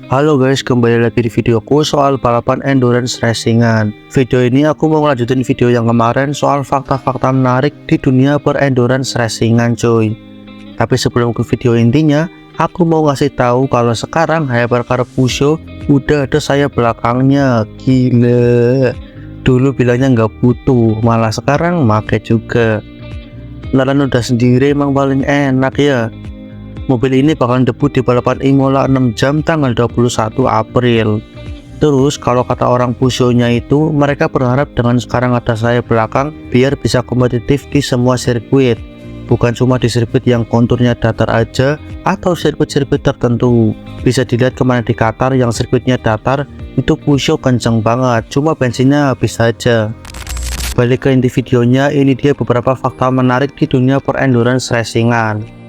Halo guys, kembali lagi di videoku soal balapan endurance racingan. Video ini aku mau ngelanjutin video yang kemarin soal fakta-fakta menarik di dunia per-endurance racingan cuy. Tapi sebelum ke video intinya, aku mau ngasih tahu kalau sekarang hypercar Peugeot udah ada sayap belakangnya. Gila. Dulu bilangnya nggak butuh, malah sekarang make juga. Beneran udah sendiri emang paling enak ya. Mobil ini bakalan debut di balapan Imola 6 jam tanggal 21 April. Terus kalau kata orang Peugeot-nya itu, mereka berharap dengan sekarang ada sayap belakang biar bisa kompetitif di semua sirkuit. Bukan cuma di sirkuit yang konturnya datar aja atau sirkuit-sirkuit tertentu. Bisa dilihat kemana di Qatar yang sirkuitnya datar, itu Peugeot kenceng banget, cuma bensinnya habis saja. Balik ke inti videonya, ini dia beberapa fakta menarik di dunia per-endurance racingan.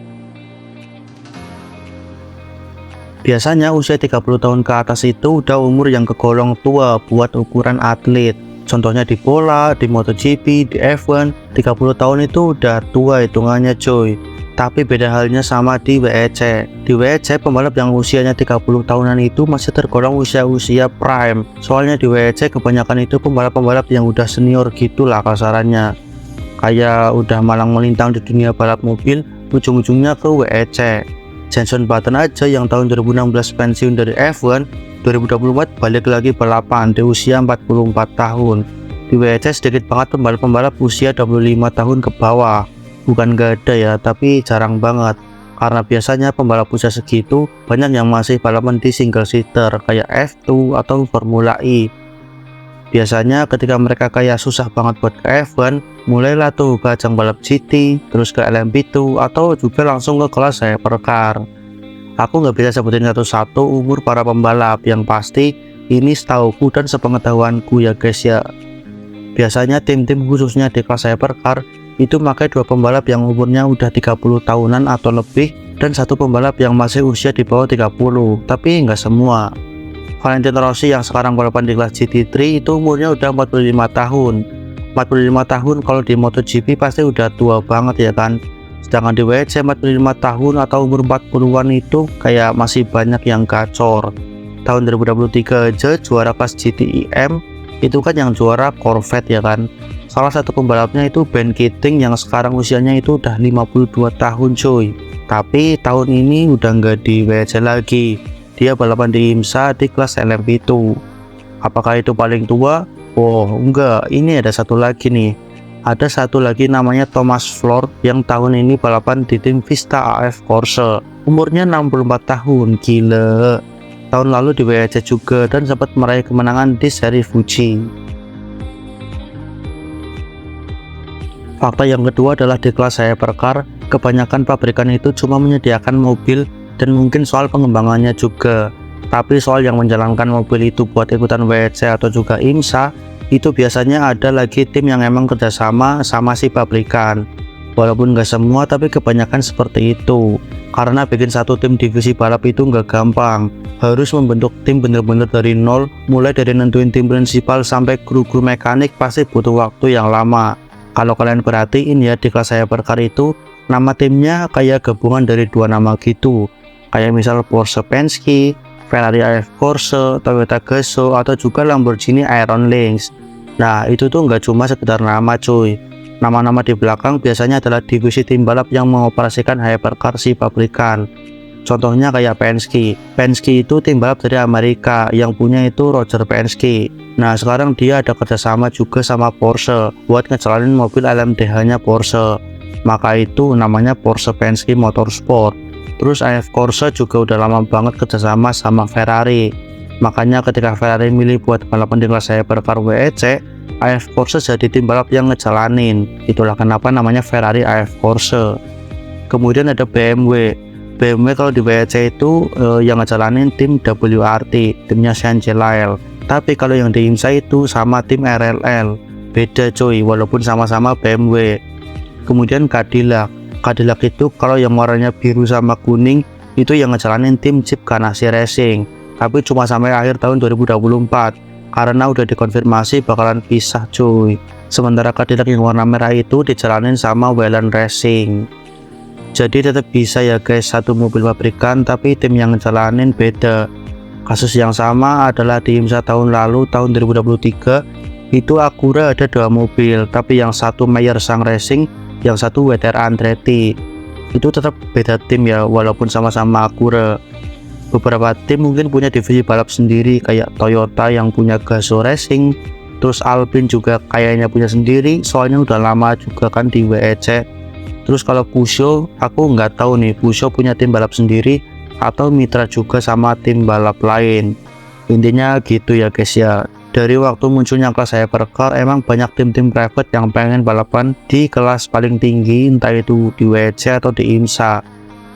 Biasanya usia 30 tahun ke atas itu udah umur yang kegolong tua buat ukuran atlet. Contohnya di bola, di MotoGP, di F1, 30 tahun itu udah tua hitungannya cuy. Tapi beda halnya sama di WEC. Di WEC pembalap yang usianya 30 tahunan itu masih tergolong usia-usia prime. Soalnya di WEC kebanyakan itu pembalap-pembalap yang udah senior gitulah kasarannya. Kayak udah malang melintang di dunia balap mobil, ujung-ujungnya ke WEC. Jenson Button aja yang tahun 2016 pensiun dari F1, 2024 balik lagi balapan di usia 44 tahun. Di WEC sedikit banget pembalap-pembalap usia 25 tahun ke bawah. Bukan gak ada ya, tapi jarang banget. Karena biasanya pembalap usia segitu banyak yang masih balapan di single seater kayak F2 atau Formula E. Biasanya ketika mereka kayak susah banget buat ke F1, mulailah tuh ke ajang balap GT, terus ke LMP2, atau juga langsung ke kelas hypercar. Aku nggak bisa sebutin satu-satu umur para pembalap, yang pasti ini setauku dan sepengetahuanku ya guys ya. Biasanya tim-tim khususnya di kelas hypercar itu pakai dua pembalap yang umurnya udah 30 tahunan atau lebih, dan satu pembalap yang masih usia di bawah 30, tapi nggak semua. Valentino Rossi yang sekarang balapan di kelas GT3 itu umurnya udah 45 tahun. 45 tahun kalau di MotoGP pasti udah tua banget ya kan. Sedangkan di WEC 45 tahun atau umur 40-an itu kayak masih banyak yang gacor. Tahun 2023 aja juara kelas GTIM itu kan yang juara Corvette ya kan. Salah satu pembalapnya itu Ben Keating yang sekarang usianya itu udah 52 tahun cuy. Tapi tahun ini udah nggak di WEC lagi. Dia balapan di IMSA di kelas LMP2. Apakah itu paling tua? Oh enggak, ini ada satu lagi nih. Ada satu lagi namanya Thomas Floor yang tahun ini balapan di tim Vista AF Corse. Umurnya 64 tahun, gila. Tahun lalu di WEC juga dan sempat meraih kemenangan di seri Fuji. Fakta yang kedua adalah di kelas hypercar, kebanyakan pabrikan itu cuma menyediakan mobil dan mungkin soal pengembangannya juga. Tapi soal yang menjalankan mobil itu buat ikutan WEC atau juga IMSA, itu biasanya ada lagi tim yang emang kerjasama sama si pabrikan. Walaupun nggak semua, tapi kebanyakan seperti itu. Karena bikin satu tim divisi balap itu nggak gampang. Harus membentuk tim bener-bener dari nol, mulai dari nentuin tim prinsipal sampai kru-kru mekanik pasti butuh waktu yang lama. Kalau kalian perhatiin ya, di kelas hypercar itu nama timnya kayak gabungan dari dua nama gitu. Kayak misal Porsche Penske, Ferrari AF Corse, Toyota Gazoo, atau juga Lamborghini Iron Lynx. Nah itu tuh nggak cuma sekedar nama cuy. Nama-nama di belakang biasanya adalah divisi tim balap yang mengoperasikan hypercar si pabrikan. Contohnya kayak Penske. Penske itu tim balap dari Amerika, yang punya itu Roger Penske. Nah sekarang dia ada kerjasama juga sama Porsche buat ngejalanin mobil LMDH nya Porsche. Maka itu namanya Porsche Penske Motorsport. Terus AF Corse juga udah lama banget kerjasama sama Ferrari. Makanya ketika Ferrari milih buat balapan di kelas hypercar WEC, AF Corse jadi tim balap yang ngejalanin. Itulah kenapa namanya Ferrari AF Corse. Kemudian ada BMW. BMW kalau di WEC itu yang ngejalanin tim WRT, timnya Sean Gelael. Tapi kalau yang di IMSA itu sama tim RLL. Beda cuy, walaupun sama-sama BMW. Kemudian Cadillac itu kalau yang warnanya biru sama kuning itu yang ngejalanin tim Chip Ganassi Racing, tapi cuma sampai akhir tahun 2024 karena udah dikonfirmasi bakalan pisah cuy. Sementara Cadillac yang warna merah itu dijalanin sama Whelen Racing. Jadi tetap bisa ya guys, satu mobil pabrikan tapi tim yang ngejalanin beda. Kasus yang sama adalah di IMSA tahun lalu, tahun 2023 itu Acura ada 2 mobil, tapi yang satu Meyer Sang Racing, yang satu WTR Andretti. Itu tetap beda tim ya, walaupun sama-sama Acura. Beberapa tim mungkin punya divisi balap sendiri, kayak Toyota yang punya Gazoo Racing, terus Alpine juga kayaknya punya sendiri, soalnya udah lama juga kan di WEC. Terus kalau Peugeot, aku nggak tahu nih Peugeot punya tim balap sendiri atau mitra juga sama tim balap lain. Intinya gitu ya guys ya. Dari waktu munculnya kelas hypercar, emang banyak tim-tim private yang pengen balapan di kelas paling tinggi, entah itu di WEC atau di IMSA.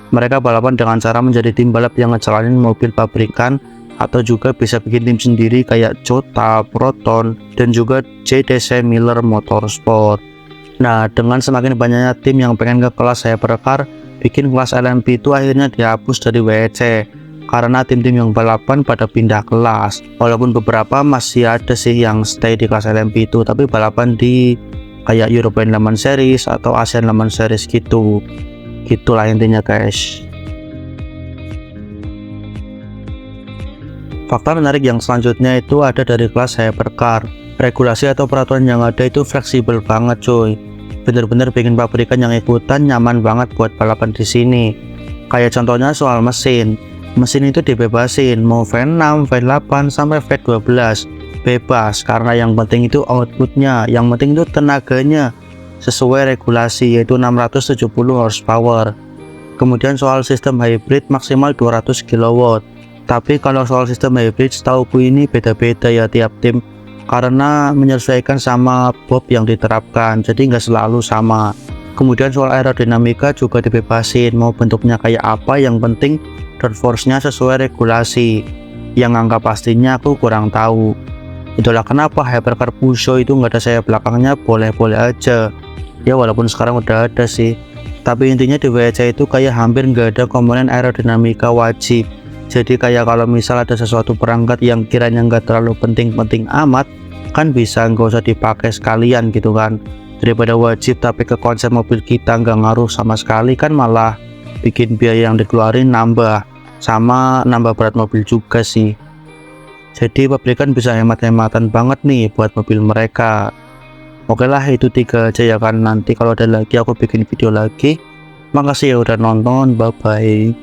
Mereka balapan dengan cara menjadi tim balap yang ngejalanin mobil pabrikan, atau juga bisa bikin tim sendiri kayak Jota, Proton, dan juga JDC Miller Motorsport. Nah, dengan semakin banyaknya tim yang pengen ke kelas hypercar, bikin kelas LMP itu akhirnya dihapus dari WEC. Karena tim-tim yang balapan pada pindah kelas, walaupun beberapa masih ada sih yang stay di kelas LMP itu, tapi balapan di kayak European Le Mans Series atau Asian Le Mans Series gitu. Gitulah intinya guys. Fakta menarik yang selanjutnya itu ada dari kelas hypercar. Regulasi atau peraturan yang ada itu fleksibel banget cuy. Bener-bener bikin pabrikan yang ikutan nyaman banget buat balapan di sini. Kayak contohnya soal mesin. Mesin itu dibebasin, mau V6, V8, sampai V12 bebas, karena yang penting itu outputnya, yang penting itu tenaganya sesuai regulasi, yaitu 670 horsepower. Kemudian soal sistem hybrid maksimal 200 kW. Tapi kalau soal sistem hybrid setauku ini beda-beda ya tiap tim, karena menyesuaikan sama bob yang diterapkan, jadi nggak selalu sama. Kemudian soal aerodinamika juga dibebasin, mau bentuknya kayak apa, yang penting downforce-nya sesuai regulasi. Yang angka pastinya aku kurang tahu. Itulah kenapa hypercar Peugeot itu nggak ada sayap belakangnya, boleh-boleh aja ya, walaupun sekarang udah ada sih. Tapi intinya di WEC itu kayak hampir nggak ada komponen aerodinamika wajib. Jadi kayak kalau misal ada sesuatu perangkat yang kiranya nggak terlalu penting-penting amat, kan bisa nggak usah dipakai sekalian gitu kan, daripada wajib tapi ke konsep mobil kita nggak ngaruh sama sekali, kan malah bikin biaya yang dikeluarin nambah, sama nambah berat mobil juga sih. Jadi pabrikan bisa hemat-hematan banget nih buat mobil mereka. Oke lah, itu 3 aja ya kan, nanti kalau ada lagi aku bikin video lagi. Makasih ya udah nonton, bye bye.